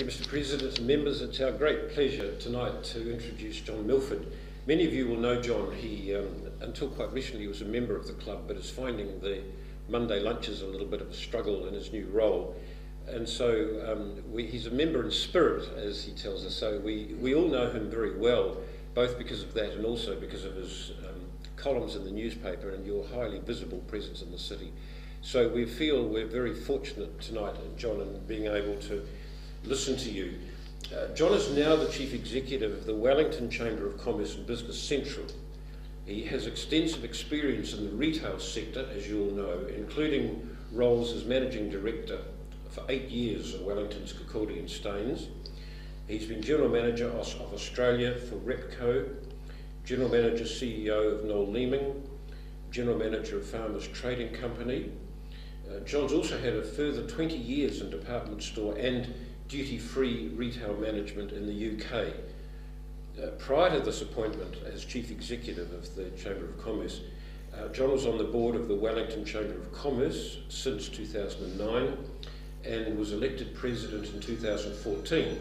Mr. President and members. It's our great pleasure tonight to introduce John Milford. Many of you will know John. He, until quite recently, was a member of the club, but is finding the Monday lunches a little bit of a struggle in his new role. And so he's a member in spirit, as he tells us. So we all know him very well, both because of that and also because of his columns in the newspaper and your highly visible presence in the city. So we feel we're very fortunate tonight, John, in being able to listen to you. John is now the Chief Executive of the Wellington Chamber of Commerce and Business Central. He has extensive experience in the retail sector, as you all know, including roles as Managing Director for 8 years at Wellington's Kirkaldy and Staines. He's been General Manager of Australia for Repco, General Manager CEO of Noel Leeming, General Manager of Farmers Trading Company. John's also had a further 20 years in department store and duty-free retail management in the UK. Prior to this appointment as Chief Executive of the Chamber of Commerce, John was on the board of the Wellington Chamber of Commerce since 2009 and was elected President in 2014.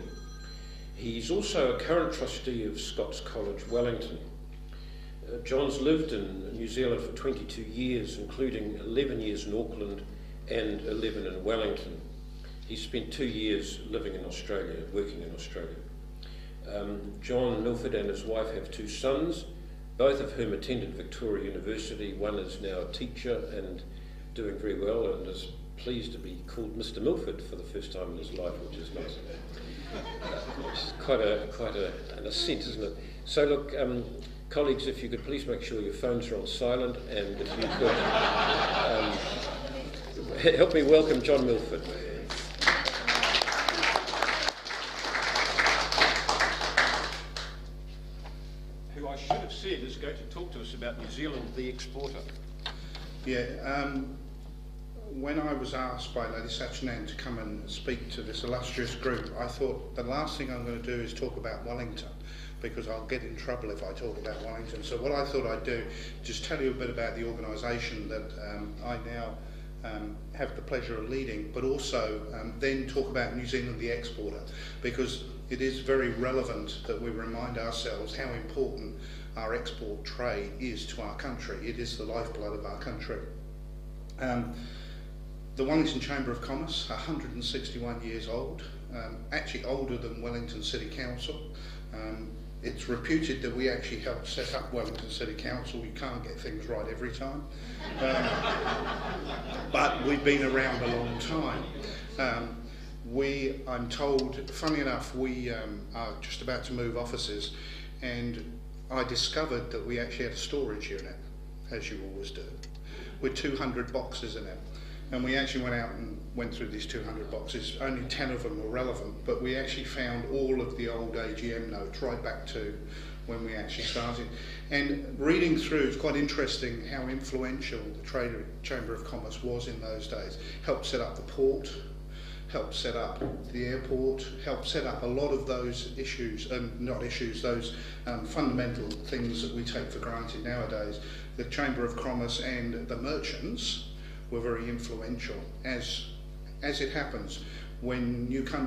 He's also a current trustee of Scots College, Wellington. John's lived in New Zealand for 22 years, including 11 years in Auckland and 11 in Wellington. He spent 2 years living in Australia, working in Australia. John Milford and his wife have 2 sons, both of whom attended Victoria University. One is now a teacher and doing very well and is pleased to be called Mr. Milford for the first time in his life, which is nice. It's quite an ascent, isn't it? So look, colleagues, if you could please make sure your phones are on silent, and if you could help me welcome John Milford. Who I should have said is going to talk to us about New Zealand, the exporter. Yeah, when I was asked by Lady Sachanan to come and speak to this illustrious group, I thought the last thing I'm going to do is talk about Wellington, because I'll get in trouble if I talk about Wellington. So what I thought I'd do, just tell you a bit about the organisation that I now have the pleasure of leading, but also then talk about New Zealand the exporter, because it is very relevant that we remind ourselves how important our export trade is to our country. It is the lifeblood of our country. The Wellington Chamber of Commerce, 161 years old, actually older than Wellington City Council. It's reputed that we actually helped set up Wellington City Council. We can't get things right every time. But we've been around a long time. I'm told, funny enough, we are just about to move offices, and I discovered that we actually had a storage unit, as you always do, with 200 boxes in it. And we actually went out and went through these 200 boxes. Only 10 of them were relevant, but we actually found all of the old AGM notes right back to when we actually started. And reading through, it's quite interesting how influential the Chamber of Commerce was in those days. Helped set up the port, helped set up the airport, helped set up a lot of those issues, those fundamental things that we take for granted nowadays. The Chamber of Commerce and the merchants were very influential. As it happens, when you go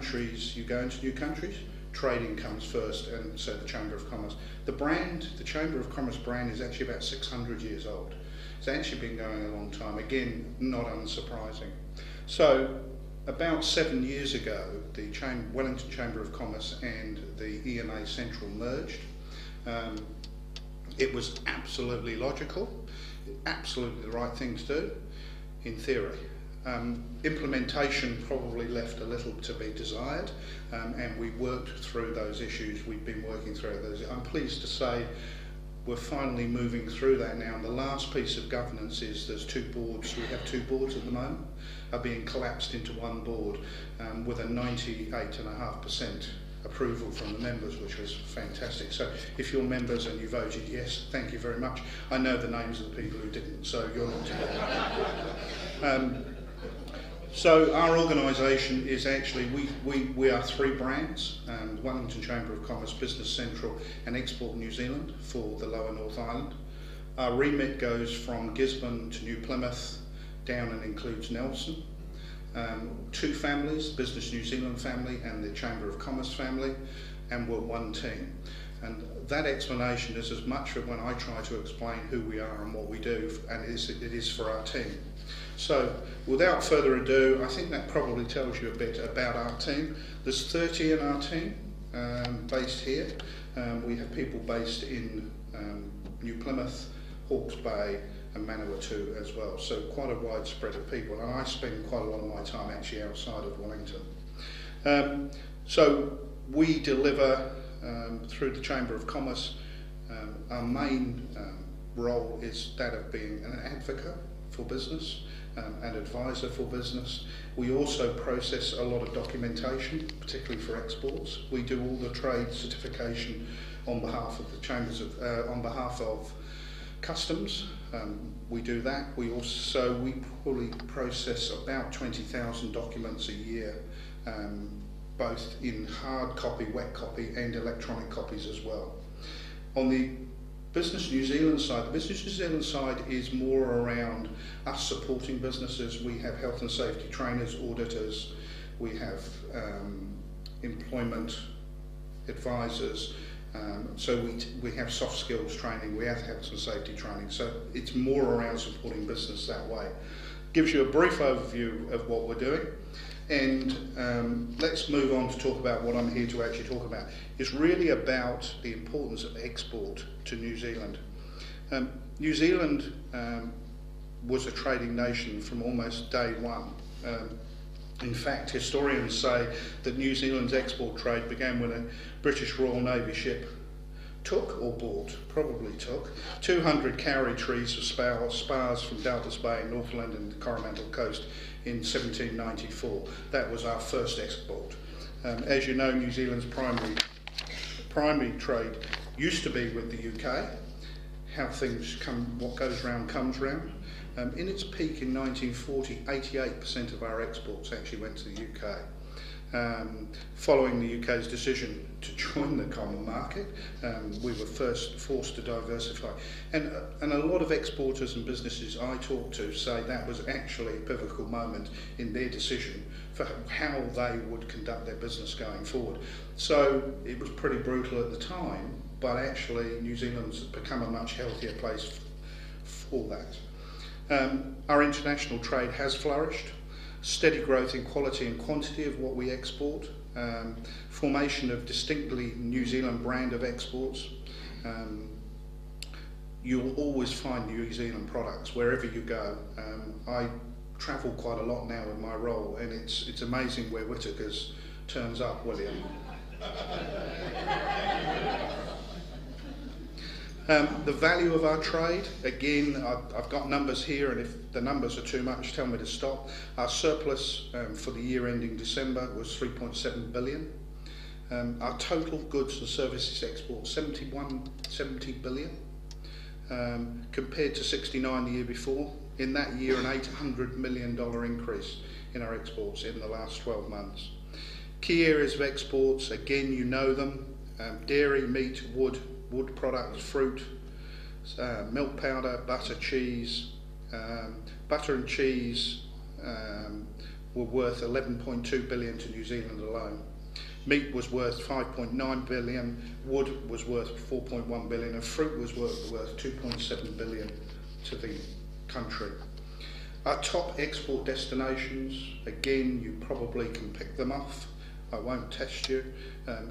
into new countries, trading comes first, and so the Chamber of Commerce. The Chamber of Commerce brand is actually about 600 years old. It's actually been going a long time, again, not unsurprising. So, about 7 years ago, the Wellington Chamber of Commerce and the EMA Central merged. It was absolutely logical, absolutely the right thing to do, in theory. Implementation probably left a little to be desired, and we worked through those issues. We've been working through those. I'm pleased to say we're finally moving through that now, and the last piece of governance is there's 2 boards. We have 2 boards at the moment, are being collapsed into one board with a 98.5% approval from the members, which was fantastic. So if you're members and you voted yes, thank you very much. I know the names of the people who didn't, so you're not together. So our organisation is actually, we are 3 brands, Wellington Chamber of Commerce, Business Central and Export New Zealand for the Lower North Island. Our remit goes from Gisborne to New Plymouth, down and includes Nelson. two families, Business New Zealand family and the Chamber of Commerce family, and we're one team. And that explanation is as much of when I try to explain who we are and what we do, and it is for our team. So without further ado, I think that probably tells you a bit about our team. There's 30 in our team based here. We have people based in New Plymouth, Hawke's Bay and Manawatu as well. So quite a wide spread of people, and I spend quite a lot of my time actually outside of Wellington. So we deliver through the Chamber of Commerce. Our main role is that of being an advocate for business, an advisor for business. We also process a lot of documentation, particularly for exports. We do all the trade certification on behalf of the chambers on behalf of customs. We do that. We probably process about 20,000 documents a year, both in hard copy, wet copy and electronic copies as well. On the Business New Zealand side, the Business New Zealand side is more around us supporting businesses. We have health and safety trainers, auditors, we have employment advisors, so we have soft skills training, we have health and safety training, so it's more around supporting business that way. Gives you a brief overview of what we're doing, and let's move on to talk about what I'm here to actually talk about. It's really about the importance of export to New Zealand. New Zealand was a trading nation from almost day one. In fact, historians say that New Zealand's export trade began when a British Royal Navy ship probably took 200 kauri trees for spars from Doubtless Bay, Northland and the Coromandel Coast in 1794. That was our first export. As you know, New Zealand's primary trade used to be with the UK. How things come, what goes round comes round. In its peak in 1940, 88% of our exports actually went to the UK. Following the UK's decision to join the common market, we were first forced to diversify. And a lot of exporters and businesses I talk to say that was actually a pivotal moment in their decision for how they would conduct their business going forward. So it was pretty brutal at the time, but actually New Zealand's become a much healthier place for that. Our international trade has flourished. Steady growth in quality and quantity of what we export, formation of distinctly New Zealand brand of exports. You'll always find New Zealand products wherever you go. I travel quite a lot now in my role, and it's amazing where Whittaker's turns up, William. The value of our trade, again, I've got numbers here, and if the numbers are too much, tell me to stop. Our surplus for the year ending December was 3.7 billion. Our total goods and services export, 70 billion, compared to 69 the year before. In that year, an $800 million increase in our exports in the last 12 months. Key areas of exports, again, you know them, dairy, meat, wood products, fruit, milk powder, butter, cheese. Butter and cheese were worth 11.2 billion to New Zealand alone. Meat was worth 5.9 billion, wood was worth 4.1 billion, and fruit was worth 2.7 billion to the country. Our top export destinations, again, you probably can pick them off. I won't test you.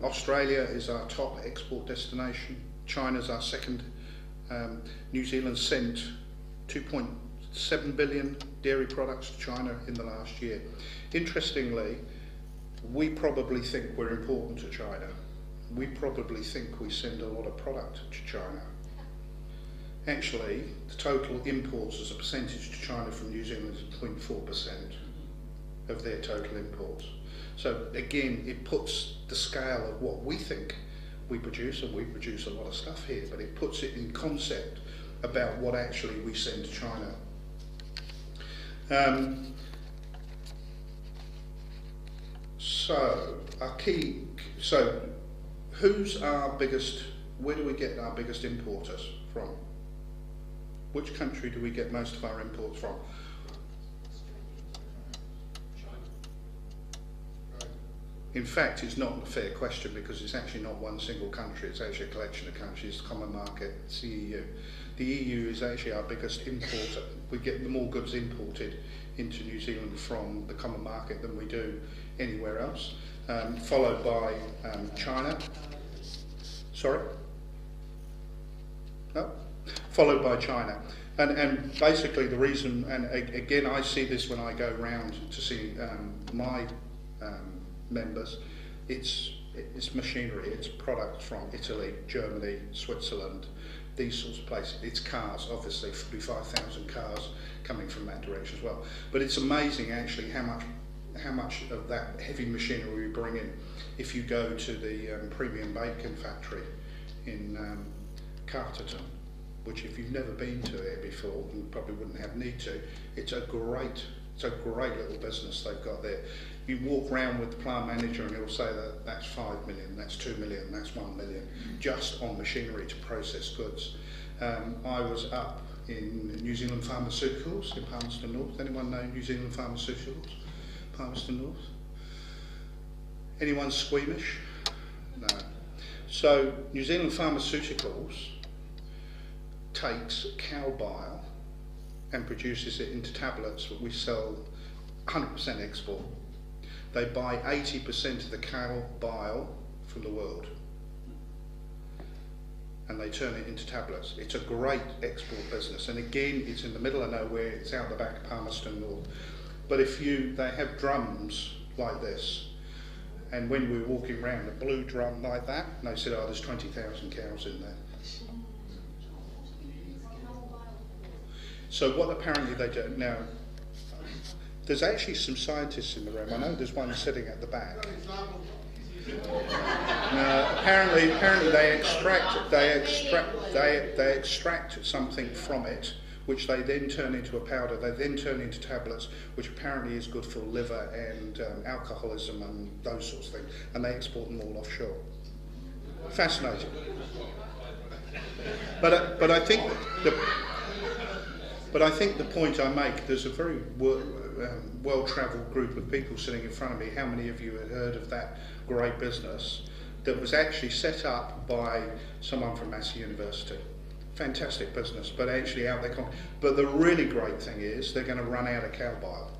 Australia is our top export destination. China's our second. New Zealand sent 2.7 billion dairy products to China in the last year. Interestingly, we probably think we're important to China. We probably think we send a lot of product to China. Actually, the total imports as a percentage to China from New Zealand is 0.4% of their total imports. So again, it puts the scale of what we think we produce, and we produce a lot of stuff here, but it puts it in concept about what actually we send to China. Who's our biggest, where do we get our biggest importers from? Which country do we get most of our imports from? In fact, it's not a fair question because it's actually not one single country, it's actually a collection of countries, the common market, it's the EU. The EU is actually our biggest importer. We get more goods imported into New Zealand from the common market than we do anywhere else, followed by China. Sorry? No? Followed by China. And basically the reason, and again I see this when I go round to see my members, it's machinery, it's products from Italy, Germany, Switzerland, these sorts of places. It's cars, obviously, 45,000 cars coming from that direction as well. But it's amazing actually how much of that heavy machinery we bring in. If you go to the premium bacon factory in Carterton, which if you've never been to it before, you probably wouldn't have need to, it's a great little business they've got there. You walk around with the plant manager and he'll say that that's 5 million, that's 2 million, that's 1 million, just on machinery to process goods. I was up in New Zealand Pharmaceuticals in Palmerston North. Anyone know New Zealand Pharmaceuticals? Palmerston North? Anyone squeamish? No. So New Zealand Pharmaceuticals takes cow bile and produces it into tablets that we sell 100% export. They buy 80% of the cow bile from the world and they turn it into tablets. It's a great export business, and again it's in the middle of nowhere, it's out the back of Palmerston North. But they have drums like this, and when we were walking around, a blue drum like that, and they said, oh, there's 20,000 cows in there. So what apparently they do now, there's actually some scientists in the room. I know there's one sitting at the back. Now, apparently they extract something from it, which they then turn into a powder. They then turn into tablets, which apparently is good for liver and alcoholism and those sorts of things. And they export them all offshore. Fascinating. But I think the point I make, there's a very well-travelled group of people sitting in front of me. How many of you had heard of that great business that was actually set up by someone from Massey University? Fantastic business, but actually out there. But the really great thing is they're going to run out of cow bile.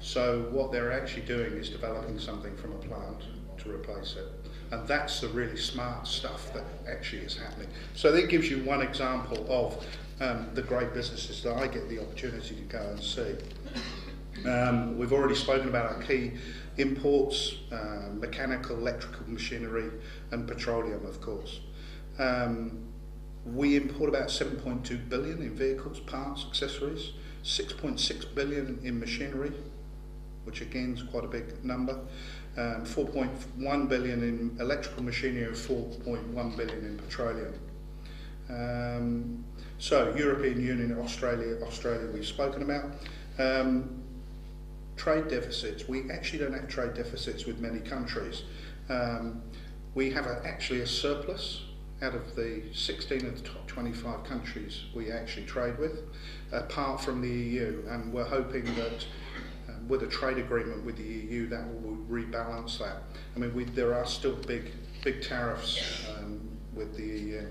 So what they're actually doing is developing something from a plant to replace it. And that's the really smart stuff that actually is happening. So that gives you one example of the great businesses that I get the opportunity to go and see. We've already spoken about our key imports, mechanical, electrical machinery and petroleum, of course. We import about 7.2 billion in vehicles, parts, accessories, 6.6 billion in machinery, which again is quite a big number, 4.1 billion in electrical machinery and 4.1 billion in petroleum. So European Union, Australia we've spoken about. Trade deficits. We actually don't have trade deficits with many countries. We have actually a surplus out of the 16 of the top 25 countries we actually trade with, apart from the EU, and we're hoping that with a trade agreement with the EU that will rebalance that. I mean, there are still big tariffs with the EU.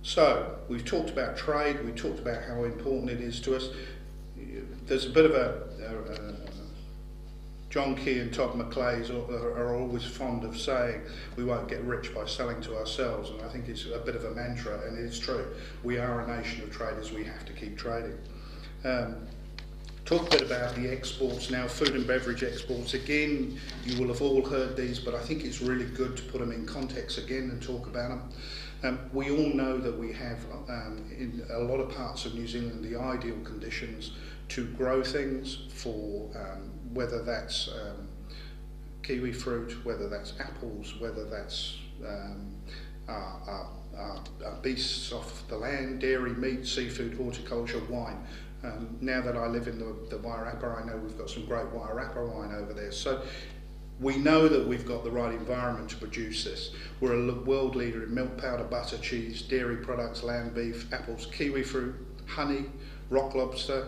So we've talked about trade, we've talked about how important it is to us. There's a bit of a John Key and Todd McClays are always fond of saying we won't get rich by selling to ourselves, and I think it's a bit of a mantra, and it's true. We are a nation of traders, we have to keep trading. Talk a bit about the exports now, food and beverage exports. Again, you will have all heard these, but I think it's really good to put them in context again and talk about them. We all know that we have, in a lot of parts of New Zealand, the ideal conditions to grow things for whether that's kiwi fruit, whether that's apples, whether that's beasts off the land, dairy, meat, seafood, horticulture, wine. Now that I live in the Wairarapa, I know we've got some great Wairarapa wine over there. So we know that we've got the right environment to produce this. We're a world leader in milk powder, butter, cheese, dairy products, lamb, beef, apples, kiwi fruit, honey, rock lobster,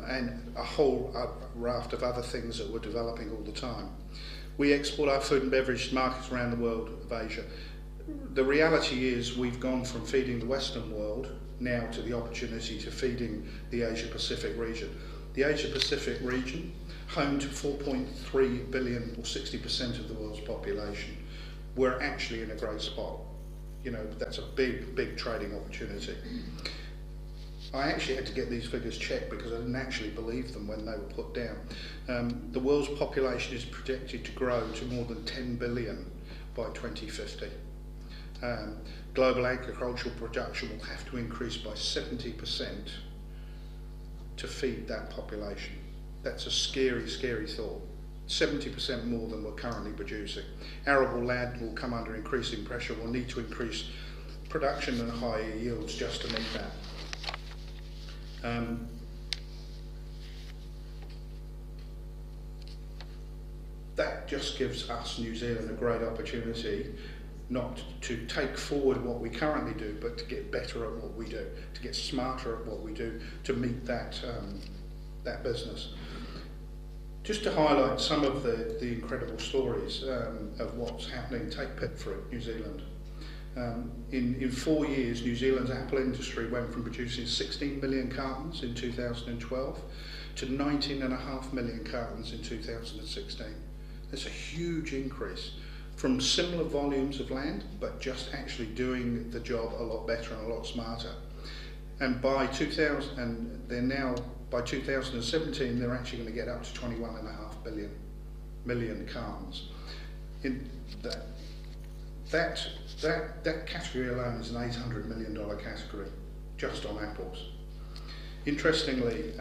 and a whole raft of other things that we're developing all the time. We export our food and beverage markets around the world of Asia. The reality is we've gone from feeding the Western world now to the opportunity to feeding the Asia Pacific region. The Asia Pacific region, home to 4.3 billion or 60% of the world's population, we're actually in a great spot. You know, that's a big trading opportunity. I actually had to get these figures checked because I didn't actually believe them when they were put down. The world's population is projected to grow to more than 10 billion by 2050. Global agricultural production will have to increase by 70% to feed that population. That's a scary, scary thought. 70% more than we're currently producing. Arable land will come under increasing pressure. We'll need to increase production and higher yields just to meet that. That just gives us, New Zealand, a great opportunity not to take forward what we currently do, but to get better at what we do, to get smarter at what we do, to meet that business. Just to highlight some of the incredible stories of what's happening, take pit fruit, New Zealand. In 4 years, New Zealand's apple industry went from producing 16 million cartons in 2012 to 19.5 million cartons in 2016. That's a huge increase from similar volumes of land, but just actually doing the job a lot better and a lot smarter. And by 2017, they're actually going to get up to 21.5 million cartons. In that category alone is an $800 million category, just on apples. Interestingly,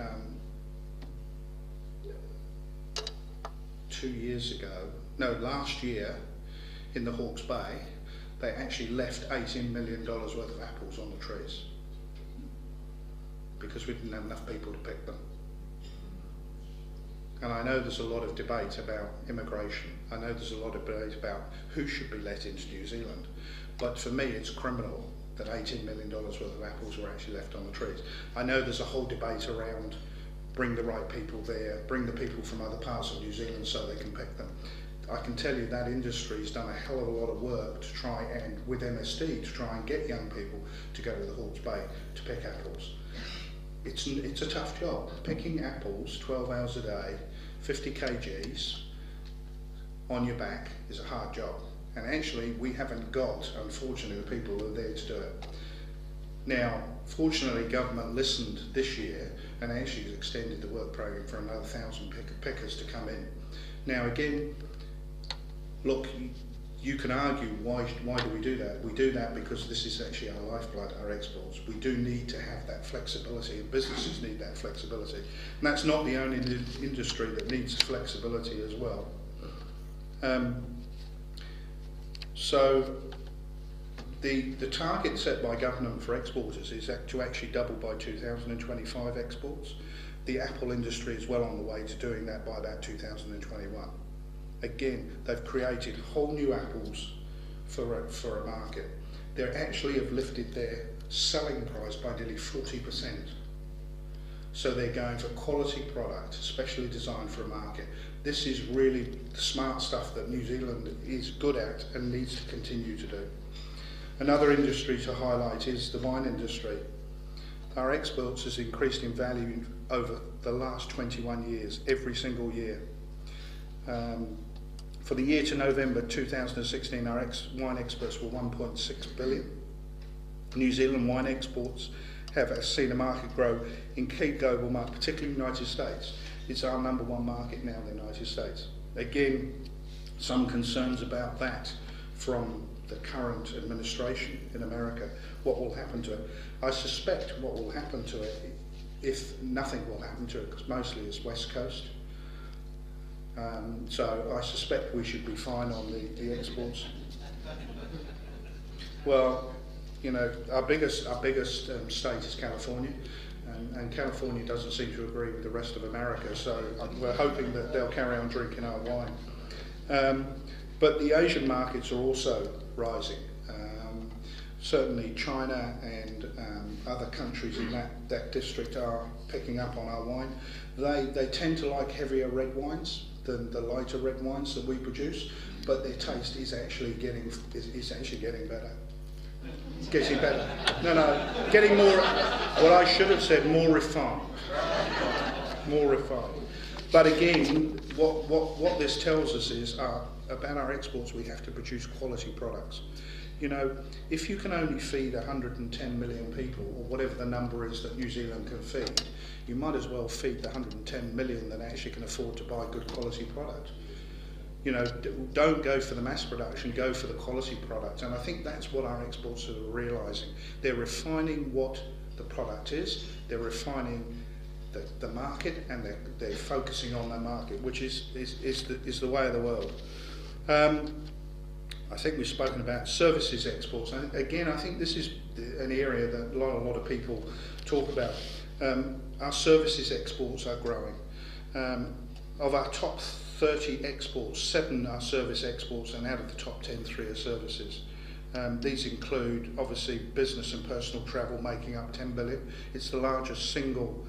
last year in the Hawke's Bay, they actually left $18 million worth of apples on the trees because we didn't have enough people to pick them. And I know there's a lot of debate about immigration. I know there's a lot of debate about who should be let into New Zealand. But for me, it's criminal that $18 million worth of apples were actually left on the trees. I know there's a whole debate around bring the right people there, bring the people from other parts of New Zealand so they can pick them. I can tell you that industry has done a hell of a lot of work to try and, with MSD, to try and get young people to go to the Hawke's Bay to pick apples. It's a tough job. Picking apples 12 hours a day, 50 kgs on your back is a hard job. And actually, we haven't got, unfortunately, the people who are there to do it. Now, fortunately, government listened this year and actually extended the work programme for another 1,000 pickers to come in. Now, again, look, you can argue why do we do that? We do that because this is actually our lifeblood, our exports. We do need to have that flexibility, and businesses need that flexibility. And that's not the only industry that needs flexibility as well. So the target set by government for exporters is to actually double by 2025 exports. The apple industry is well on the way to doing that by about 2021. Again, they've created whole new apples for a market. They actually have lifted their selling price by nearly 40%. So they're going for quality product, specially designed for a market. This is really the smart stuff that New Zealand is good at and needs to continue to do. Another industry to highlight is the wine industry. Our exports has increased in value over the last 21 years, every single year. For the year to November 2016, our wine exports were 1.6 billion. New Zealand wine exports have seen a market grow in key global markets, particularly the United States. It's our #1 market now, the United States. Again, some concerns about that from the current administration in America. What will happen to it? I suspect what will happen to it, if nothing will happen to it, because mostly it's West Coast. So I suspect we should be fine on the exports. Well, you know, our biggest state is California, and California doesn't seem to agree with the rest of America, so we're hoping that they'll carry on drinking our wine. But the Asian markets are also rising. certainly China and other countries in that district are picking up on our wine. They tend to like heavier red wines than the lighter red wines that we produce, but their taste is actually getting better. Getting better. No, getting more. What I should have said, more refined. More refined. But again, what this tells us is about our exports, we have to produce quality products. You know, if you can only feed 110 million people, or whatever the number is that New Zealand can feed, you might as well feed the 110 million that actually can afford to buy good quality product. You know, don't go for the mass production, go for the quality product. And I think that's what our exporters are realising. They're refining what the product is, they're refining the market, and they're focusing on that market, which is the way of the world. I think we've spoken about services exports. And again, I think this is an area that a lot of people talk about. Our services exports are growing. Of our top 30 exports, 7 are service exports, and out of the top 10, 3 are services. These include, obviously, business and personal travel, making up 10 billion. It's the largest single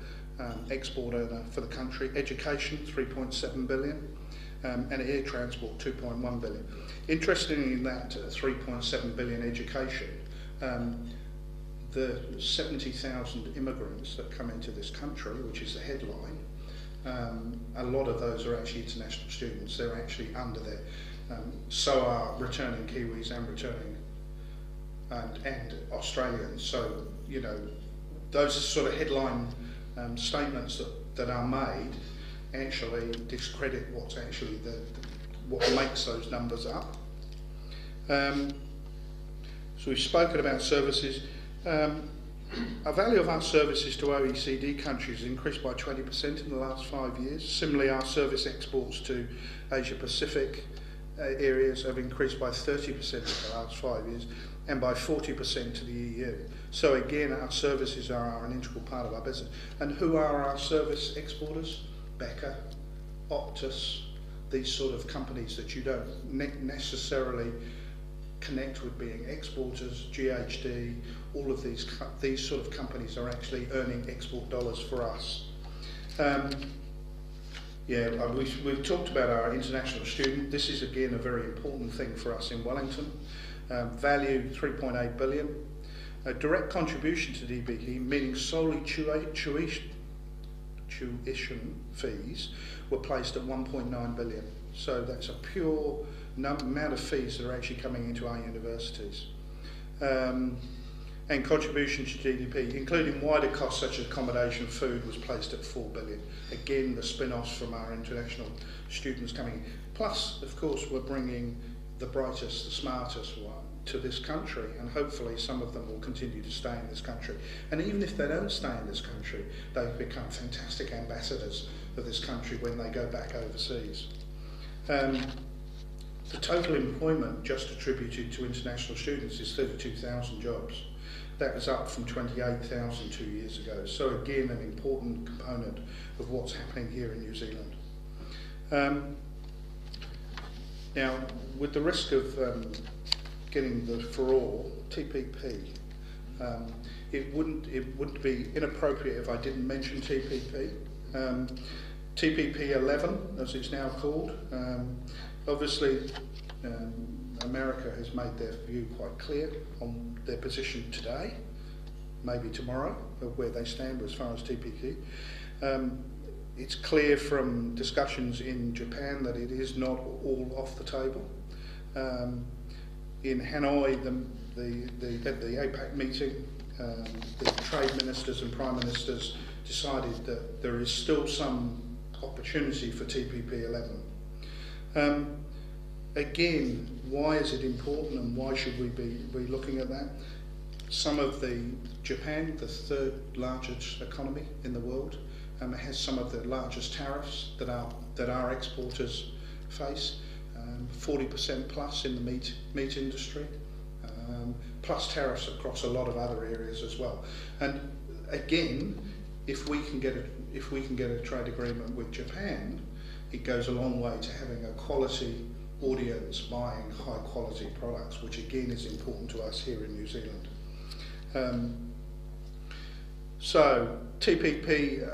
export earner for the country. Education, 3.7 billion. And air transport, 2.1 billion. Interestingly, in that 3.7 billion education, the 70,000 immigrants that come into this country, which is the headline, a lot of those are actually international students. They're actually under there. So are returning Kiwis and returning and Australians. So, you know, those are sort of headline statements that are made actually discredit what's actually what makes those numbers up. So we've spoken about services. Our value of our services to OECD countries has increased by 20% in the last 5 years. Similarly, our service exports to Asia Pacific areas have increased by 30% in the last 5 years, and by 40% to the EU. So again, our services are an integral part of our business. And who are our service exporters? Becker, Optus, these sort of companies that you don't necessarily connect with being exporters, GHD, all of these sort of companies are actually earning export dollars for us. We've talked about our international student. This is again a very important thing for us in Wellington. Value 3.8 billion. A direct contribution to DBE, meaning solely tuition fees, were placed at 1.9 billion. So that's a pure amount of fees that are actually coming into our universities. And contribution to GDP, including wider costs such as accommodation, food, was placed at 4 billion. Again, the spin-offs from our international students coming in. Plus, of course, we're bringing the brightest, the smartest one to this country, and hopefully some of them will continue to stay in this country. And even if they don't stay in this country, they've become fantastic ambassadors of this country when they go back overseas. The total employment just attributed to international students is 32,000 jobs. That was up from 28,000 2 years ago. So again, an important component of what's happening here in New Zealand. Now, with the risk of getting the for all, TPP, it wouldn't be inappropriate if I didn't mention TPP. TPP 11, as it's now called. Obviously, America has made their view quite clear on their position today, maybe tomorrow, of where they stand as far as TPP. It's clear from discussions in Japan that it is not all off the table. In Hanoi, at the APAC meeting, the trade ministers and prime ministers decided that there is still some opportunity for TPP 11. Again, why is it important and why should we be looking at that? Japan, the third largest economy in the world, has some of the largest tariffs that our exporters face, 40% plus in the meat industry, plus tariffs across a lot of other areas as well. And again, if we can get a trade agreement with Japan, it goes a long way to having a quality audience buying high quality products, which again is important to us here in New Zealand. So TPP,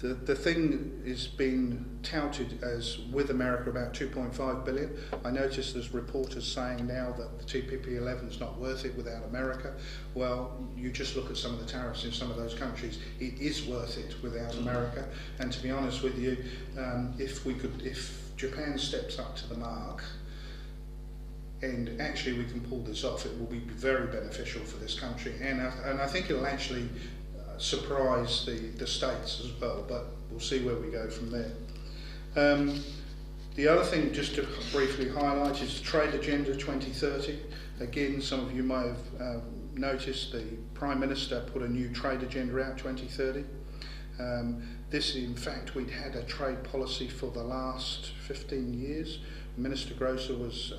the thing is being touted as with America about 2.5 billion. I noticed there's reporters saying now that the TPP 11 is not worth it without America. Well, you just look at some of the tariffs in some of those countries. It is worth it without America. And to be honest with you, if Japan steps up to the mark, and actually we can pull this off, it will be very beneficial for this country, and I think it'll actually surprise the States as well, but we'll see where we go from there. The other thing just to briefly highlight is the Trade Agenda 2030. Again, some of you may have noticed the Prime Minister put a new trade agenda out, 2030. This, in fact, we'd had a trade policy for the last 15 years. Minister Grosser was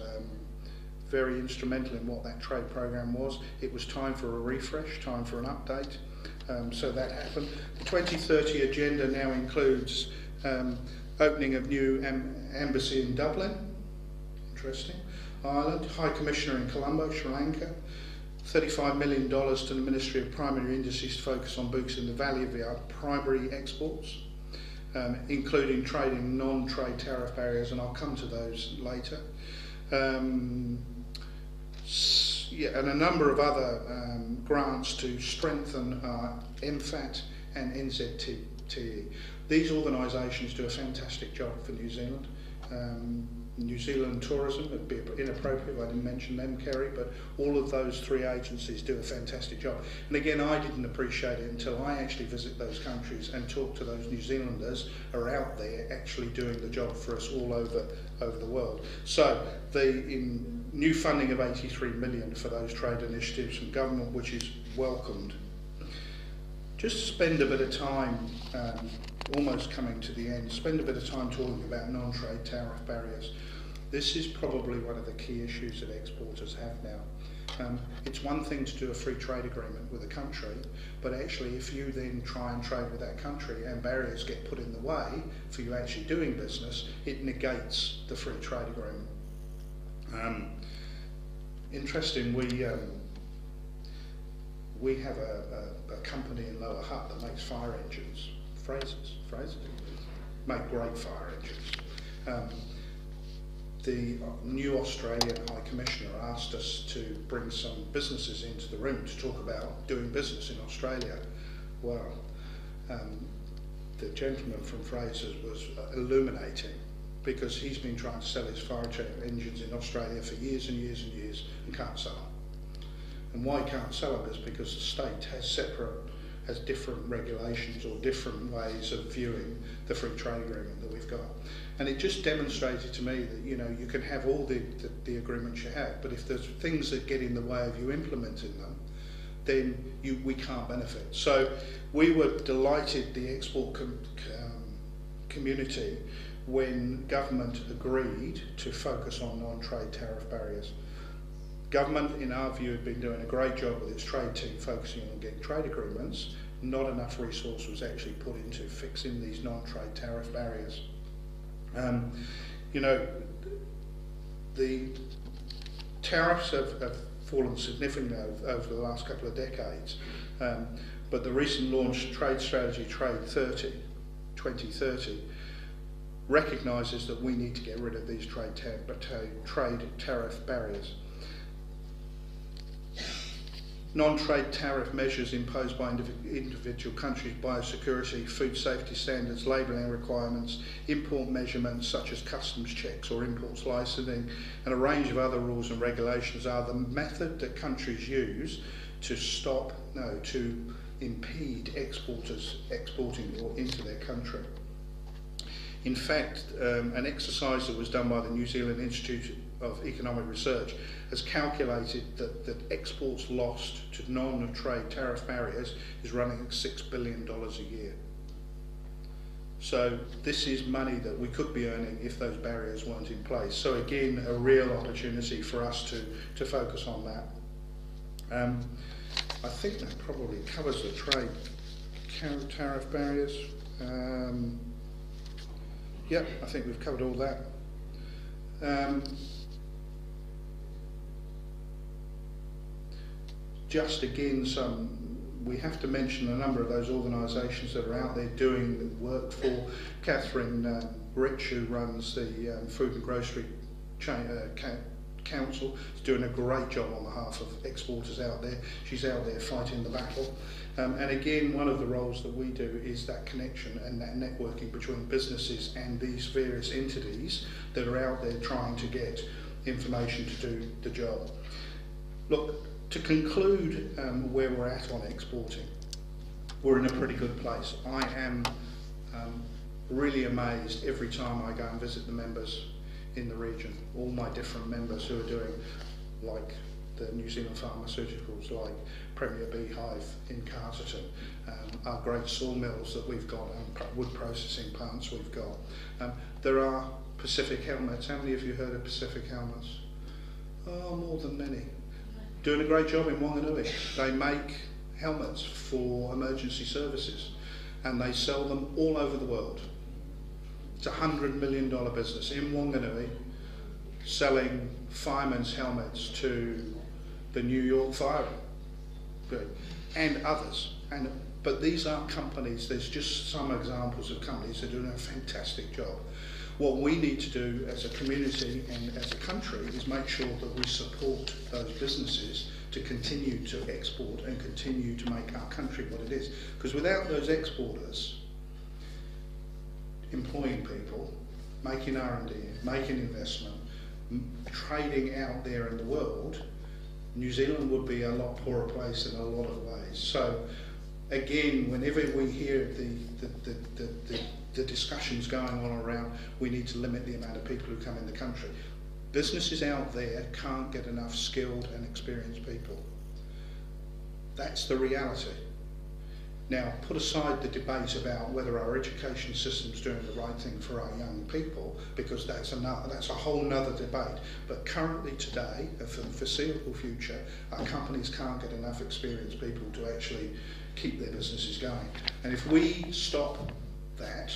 very instrumental in what that trade program was. It was time for a refresh, time for an update. So that happened. The 2030 agenda now includes opening of new embassy in Dublin, interesting, Ireland, High Commissioner in Colombo, Sri Lanka, $35 million to the Ministry of Primary Industries to focus on boosting the value of our primary exports, including trading non-trade tariff barriers, and I'll come to those later. Yeah, and a number of other grants to strengthen MFAT and NZTE. These organisations do a fantastic job for New Zealand. New Zealand Tourism, it'd be inappropriate if I didn't mention them, Kerry, but all of those three agencies do a fantastic job. And again, I didn't appreciate it until I actually visit those countries and talk to those New Zealanders who are out there actually doing the job for us all over the world. So new funding of 83 million for those trade initiatives from government, which is welcomed. Just spend a bit of time, almost coming to the end, spend a bit of time talking about non-trade tariff barriers. This is probably one of the key issues that exporters have now. It's one thing to do a free trade agreement with a country, but actually if you then try and trade with that country and barriers get put in the way for you actually doing business, it negates the free trade agreement. Interesting, we have a company in Lower Hutt that makes fire engines, Frasers, make great fire engines. The new Australian High Commissioner asked us to bring some businesses into the room to talk about doing business in Australia. Well, the gentleman from Frasers was illuminating, because he's been trying to sell his fire engines in Australia for years and years and years and can't sell them. And why he can't sell them is because the state has different regulations or different ways of viewing the free trade agreement that we've got. And it just demonstrated to me that, you know, you can have all the agreements you have, but if there's things that get in the way of you implementing them, then we can't benefit. So we were delighted, the export community, when government agreed to focus on non-trade tariff barriers. Government, in our view, had been doing a great job with its trade team focusing on getting trade agreements. Not enough resource was actually put into fixing these non-trade tariff barriers. You know, the tariffs have fallen significantly over the last couple of decades, but the recent launched trade strategy, Trade 2030, recognises that we need to get rid of these trade tariff barriers. Non-trade tariff measures imposed by individual countries, biosecurity, food safety standards, labelling requirements, import measurements such as customs checks or imports licensing, and a range of other rules and regulations are the method that countries use to impede exporters exporting into their country. In fact, an exercise that was done by the New Zealand Institute of Economic Research has calculated that exports lost to non-trade tariff barriers is running at $6 billion a year. So this is money that we could be earning if those barriers weren't in place. So again, a real opportunity for us to focus on that. I think that probably covers the trade tariff barriers. Yep, I think we've covered all that. Just again, we have to mention a number of those organisations that are out there doing the work for Catherine Rich, who runs the Food and Grocery Council, is doing a great job on behalf of exporters out there. She's out there fighting the battle. And again, one of the roles that we do is that connection and that networking between businesses and these various entities that are out there trying to get information to do the job. Look, to conclude where we're at on exporting, we're in a pretty good place. I am really amazed every time I go and visit the members in the region, all my different members who are doing, like the New Zealand Pharmaceuticals, like Premier Beehive in Carterton, our great sawmills that we've got, and wood processing plants we've got. There are Pacific Helmets. How many of you heard of Pacific Helmets? Oh, more than many. Doing a great job in Wanganui. They make helmets for emergency services and they sell them all over the world. It's a $100 million business in Wanganui, selling firemen's helmets to the New York Fire and others. But these aren't companies, there's just some examples of companies that are doing a fantastic job. What we need to do as a community and as a country is make sure that we support those businesses to continue to export and continue to make our country what it is. Because without those exporters employing people, making R&D, making investment, trading out there in the world, New Zealand would be a lot poorer place in a lot of ways. So again, whenever we hear the discussions going on around we need to limit the amount of people who come in the country, businesses out there can't get enough skilled and experienced people. That's the reality. Now, put aside the debate about whether our education system's doing the right thing for our young people, because that's a whole nother debate. But currently today, and for the foreseeable future, our companies can't get enough experienced people to actually keep their businesses going. And if we stop that,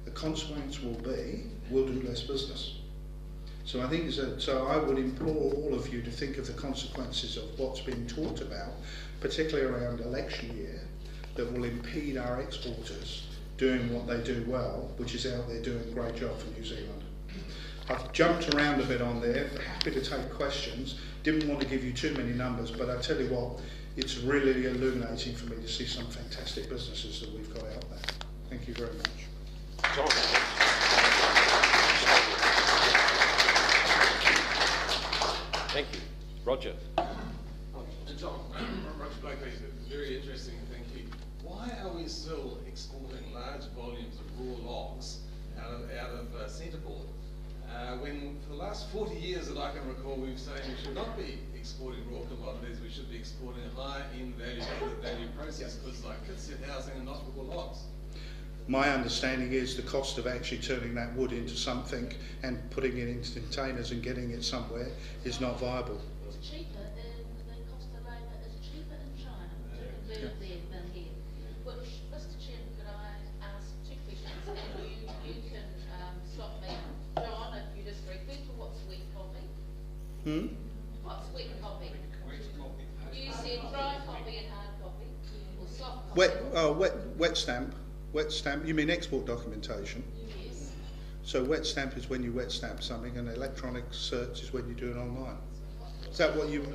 the consequence will be we'll do less business. So I think so I would implore all of you to think of the consequences of what's being talked about, particularly around election year, that will impede our exporters doing what they do well, which is out there doing a great job for New Zealand. I've jumped around a bit on there, happy to take questions. Didn't want to give you too many numbers, but I tell you what, it's really illuminating for me to see some fantastic businesses that we've got out there. Thank you very much. John. Thank you. Roger. John, Roger Blakely, very interesting, thank you. Why are we still exporting large volumes of raw logs out of centreboard? When for the last 40 years that I can recall, we've said we should not be exporting raw commodities, we should be exporting high-end value process goods like kit-set housing and not raw logs. My understanding is the cost of actually turning that wood into something and putting it into containers and getting it somewhere is not viable. It's cheaper, the cost of labour is cheaper in China to convert there than here. Which, Mr. Chairman, could I ask two questions and you can stop me. John, if you just refer to what's wet copy. What's wet copy? You said dry copy and hard copy, or soft copy. Wet stamp. Wet stamp, you mean export documentation? Yes. So wet stamp is when you wet stamp something and electronic search is when you do it online. Is that what you... You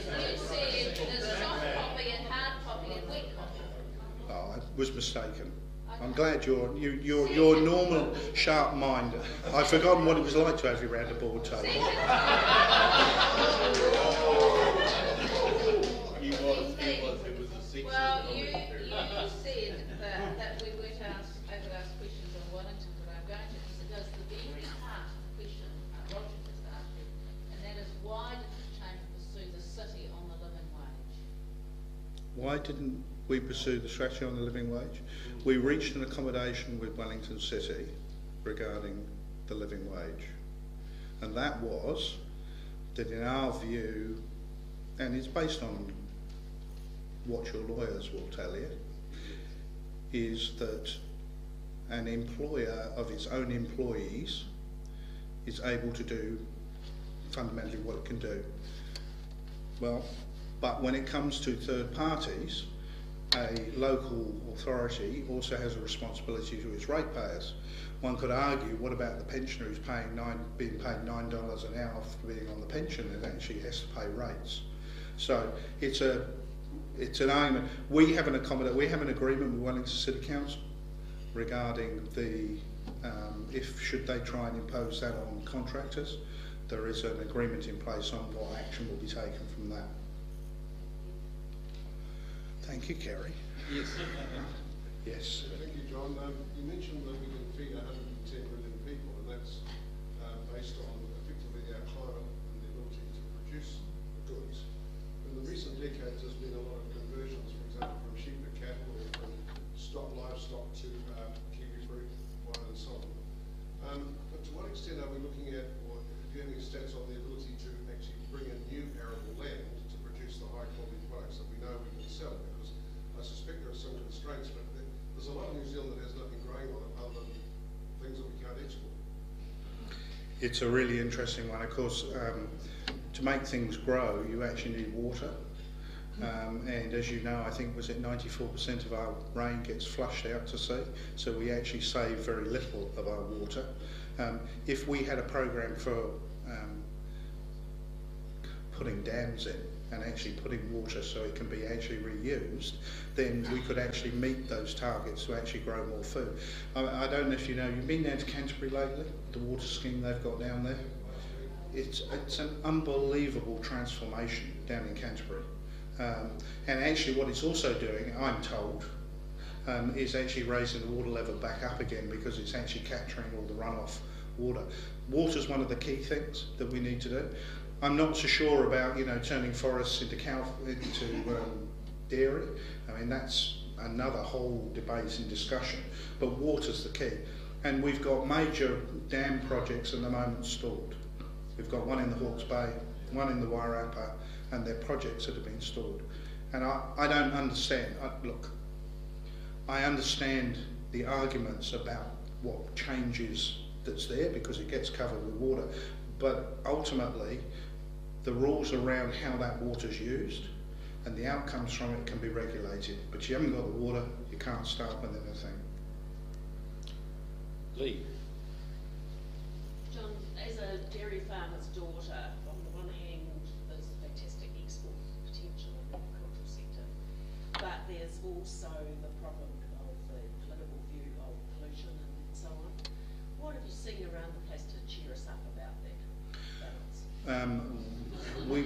said there's soft copy and hard copy and wet copy. Oh, I was mistaken. I'm glad your normal sharp mind. I've forgotten what it was like to have you around a board table. Well, you said that we weren't asked questions on Wellington, but I'm going to. So does the very heart question Roger just asked you, and that is why did the Chamber pursue the city on the living wage? Why didn't we pursue the strategy on the living wage? We reached an accommodation with Wellington City regarding the living wage, and that was that in our view, and it's based on what your lawyers will tell you, is that an employer of its own employees is able to do fundamentally what it can do. Well, but when it comes to third parties, a local authority also has a responsibility to its ratepayers. One could argue, what about the pensioner who's being paid $9 an hour for being on the pension and actually has to pay rates? So it's an argument. We have an agreement with Wellington City Council regarding the should they try and impose that on contractors. There is an agreement in place on what action will be taken from that. Thank you, Kerry. Yes. Yes. Thank you, John. You mentioned that we can feed 110 million people, and that's based on effectively our climate and the ability to produce goods. In the recent decades, there's been a lot of conversions, for example, from sheep to cattle, or from livestock to kiwi fruit, wine, and so on. But to what extent are we looking at, or do you have any stats on the ability to actually bring in new arable land to produce the high quality products that we know we can sell? Because I suspect there are some constraints, but there's a lot of New Zealand that has nothing growing on it other than things that we can't export. It's a really interesting one. Of course, to make things grow, you actually need water. And as you know, I think was it 94% of our rain gets flushed out to sea, so we actually save very little of our water. If we had a program for putting dams in and actually putting water so it can be actually reused, then we could actually meet those targets to actually grow more food. I don't know if you know, you've been down to Canterbury lately, the water scheme they've got down there. It's an unbelievable transformation down in Canterbury. And actually what it's also doing, I'm told, is actually raising the water level back up again, because it's actually capturing all the runoff water. Water's one of the key things that we need to do. I'm not so sure about, you know, turning forests into dairy. I mean, that's another whole debate and discussion, but water's the key. And we've got major dam projects at the moment stalled. We've got one in the Hawke's Bay, one in the Wairarapa, and they're projects that have been stalled. And I don't understand, look, I understand the arguments about what changes that's there because it gets covered with water, but ultimately the rules around how that water's used and the outcomes from it can be regulated, but you haven't got the water, you can't start with anything. Lee. John, as a dairy farmer's daughter, on the one hand there's fantastic export potential in the agricultural sector, but there's also the problem of the political view of pollution and so on. What have you seen around the place to cheer us up about that balance? We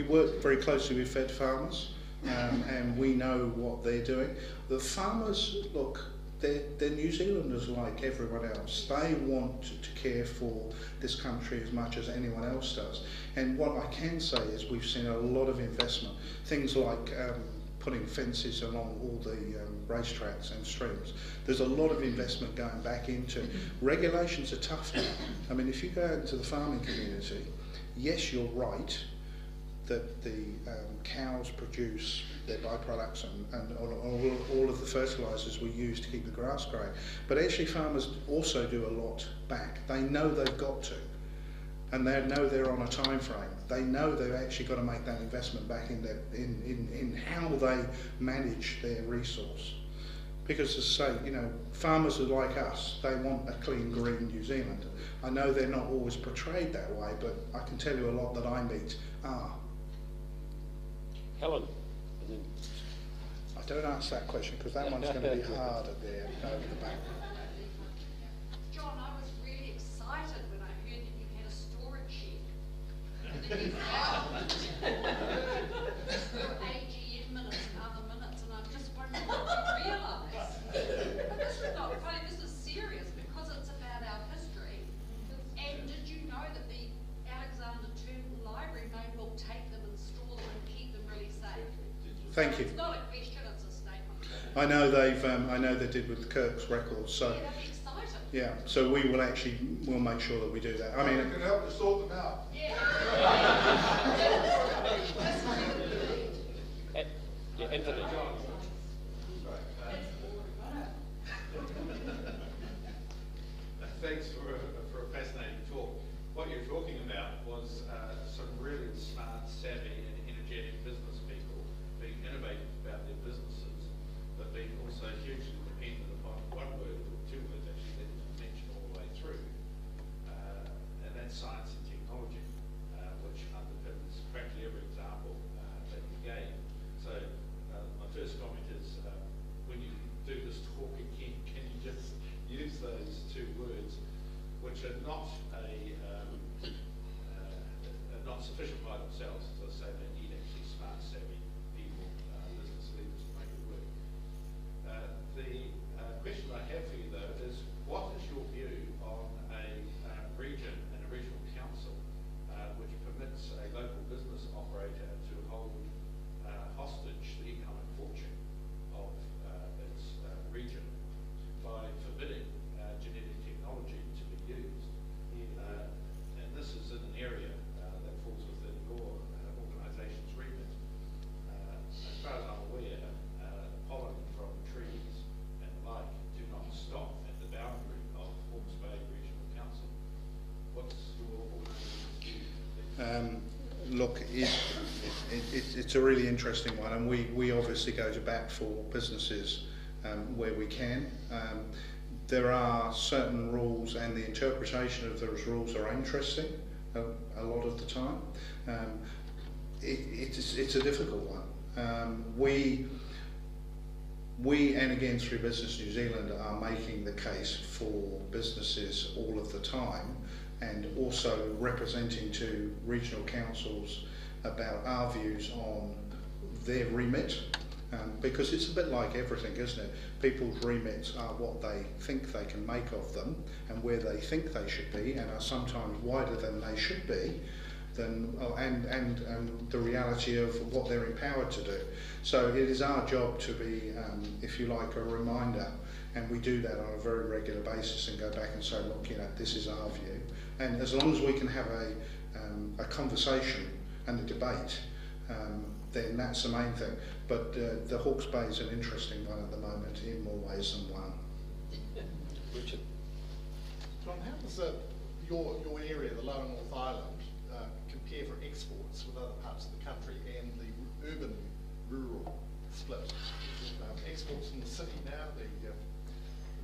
work very closely with fed farmers, and we know what they're doing. The farmers, look, they're New Zealanders like everyone else. They want to care for this country as much as anyone else does. And what I can say is we've seen a lot of investment. Things like putting fences along all the racetracks and streams. There's a lot of investment going back into. Regulations are tough now. I mean, if you go into the farming community, yes, you're right that the cows produce their byproducts and all of the fertilisers we use to keep the grass growing. But actually farmers also do a lot back. They know they've got to, and they know they're on a time frame. They know they've actually got to make that investment back in how they manage their resource. Because as I say, you know, farmers are like us. They want a clean, green New Zealand. I know they're not always portrayed that way, but I can tell you a lot that I meet are. Helen. I don't ask that question because that one's going to be hard at the over the back. John, I was really excited when I heard that you had a storage shed. And that you for AGM minutes and other minutes, and I'm just wondering what you realise. But this is not funny, this is serious because it's about our history. And did you know that the Alexander Turnbull Library may well take them and store them and keep them really safe? Thank you. It's not a question, it's a statement. I know they did with Kirk's records. So Yeah, that'd be exciting. yeah, so we'll make sure that we do that. I mean, We can help to sort them out. Yeah. Yeah, Anthony. look, it's a really interesting one, and we obviously go to bat for businesses where we can. There are certain rules, and the interpretation of those rules are interesting a lot of the time. It's a difficult one. We and again through Business New Zealand are making the case for businesses all of the time, and also representing to regional councils about our views on their remit, because it's a bit like everything, isn't it? People's remits are what they think they can make of them and where they think they should be, and are sometimes wider than they should be, and the reality of what they're empowered to do. So it is our job to be, if you like, a reminder, and we do that on a very regular basis and go back and say, look, this is our view. And as long as we can have a conversation and a debate, then that's the main thing. But the Hawke's Bay is an interesting one at the moment in more ways than one. Richard. John, how does your area, the Lower North Island, compare for exports with other parts of the country and the urban-rural split? Exports in the city now, the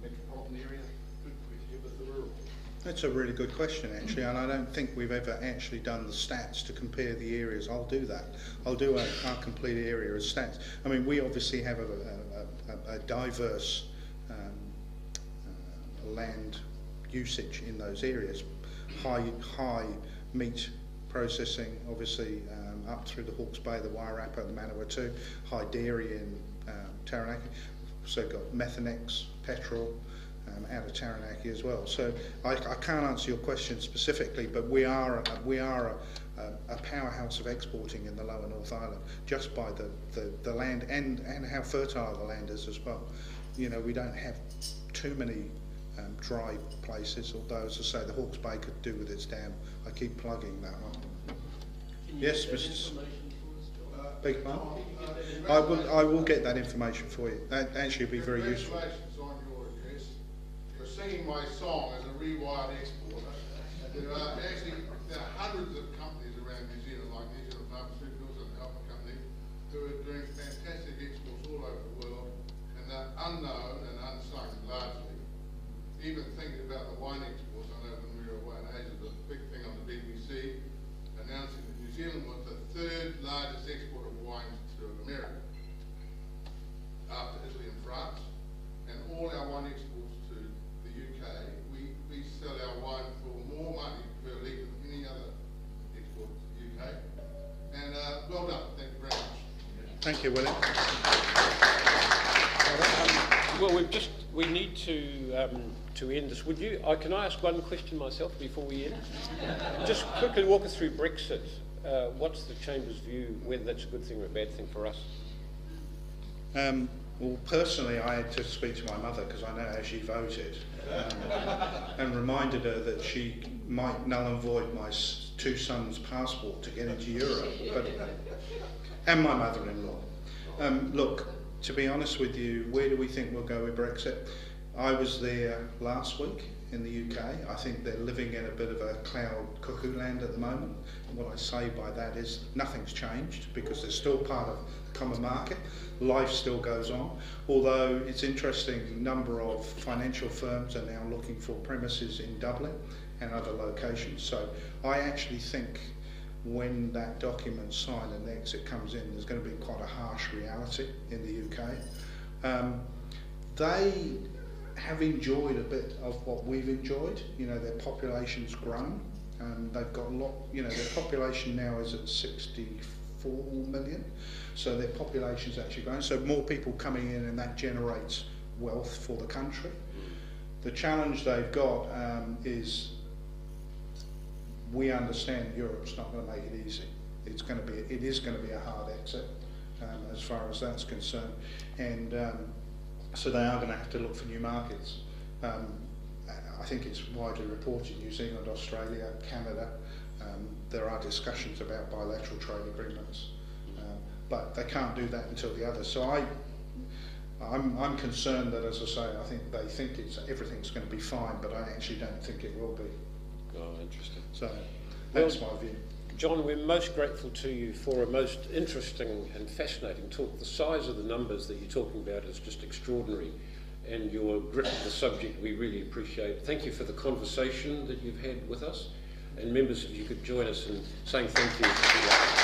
metropolitan area, good with the rural. That's a really good question, actually, and I don't think we've ever actually done the stats to compare the areas. I'll do that. I'll do our complete area as stats. I mean, we obviously have a diverse land usage in those areas. High meat processing, obviously, up through the Hawke's Bay, the Wairarapa, the Manawatu, high dairy in Taranaki. Also got Methanex, petrol, out of Taranaki as well. So I can't answer your question specifically, but we are a powerhouse of exporting in the Lower North Island, just by the land and how fertile the land is as well. We don't have too many dry places, although, as I say, the Hawke's Bay could do with its dam. I keep plugging that one. Yes, Mr. Big man. I will get that information for you. That actually will be very useful. Congratulations on your address. You're singing my song as a rewired exporter. There are hundreds of companies around New Zealand, like New Zealand Pharmaceuticals and Alpha Company, who are doing fantastic exports all over the world, and they're unknown and unsung largely. Even thinking about the wine exports, I know when we were away in Asia, the big thing on the BBC announcing that New Zealand was the third largest exporter of wine to America, after Italy and France. And all our wine exports to the UK, we sell our wine for more money per litre than any other export to the UK. And well done, thank you very much. Thank you, William. Well, we need to end this. Can I ask one question myself before we end? Just quickly walk us through Brexit. What's the Chamber's view, whether that's a good thing or a bad thing for us? Well, personally, I had to speak to my mother because I know how she voted, and reminded her that she might null and void my two sons' passport to get into Europe, and my mother-in-law. Look, to be honest with you, where do we think we'll go with Brexit? I was there last week in the UK. I think they're living in a bit of a cloud cuckoo land at the moment. And what I say by that is nothing's changed because they're still part of the common market. Life still goes on. Although it's interesting, a number of financial firms are now looking for premises in Dublin and other locations. So I actually think when that document's signed and the exit comes in, there's going to be quite a harsh reality in the UK. They have enjoyed a bit of what we've enjoyed. Their population's grown. They've got a lot, their population now is at 64 million. So their population's actually grown. So more people coming in, and that generates wealth for the country. The challenge they've got is, we understand Europe's not going to make it easy. It is going to be a hard exit as far as that's concerned, and so they are going to have to look for new markets. I think it's widely reported New Zealand, Australia, Canada. There are discussions about bilateral trade agreements, but they can't do that until the others. So I'm concerned that, as I say, I think they think everything's going to be fine, but I actually don't think it will be. Oh, interesting. So that's my view. John, we're most grateful to you for a most interesting and fascinating talk. The size of the numbers that you're talking about is just extraordinary, and your grip of the subject we really appreciate. Thank you for the conversation that you've had with us, and members, if you could join us in saying thank you.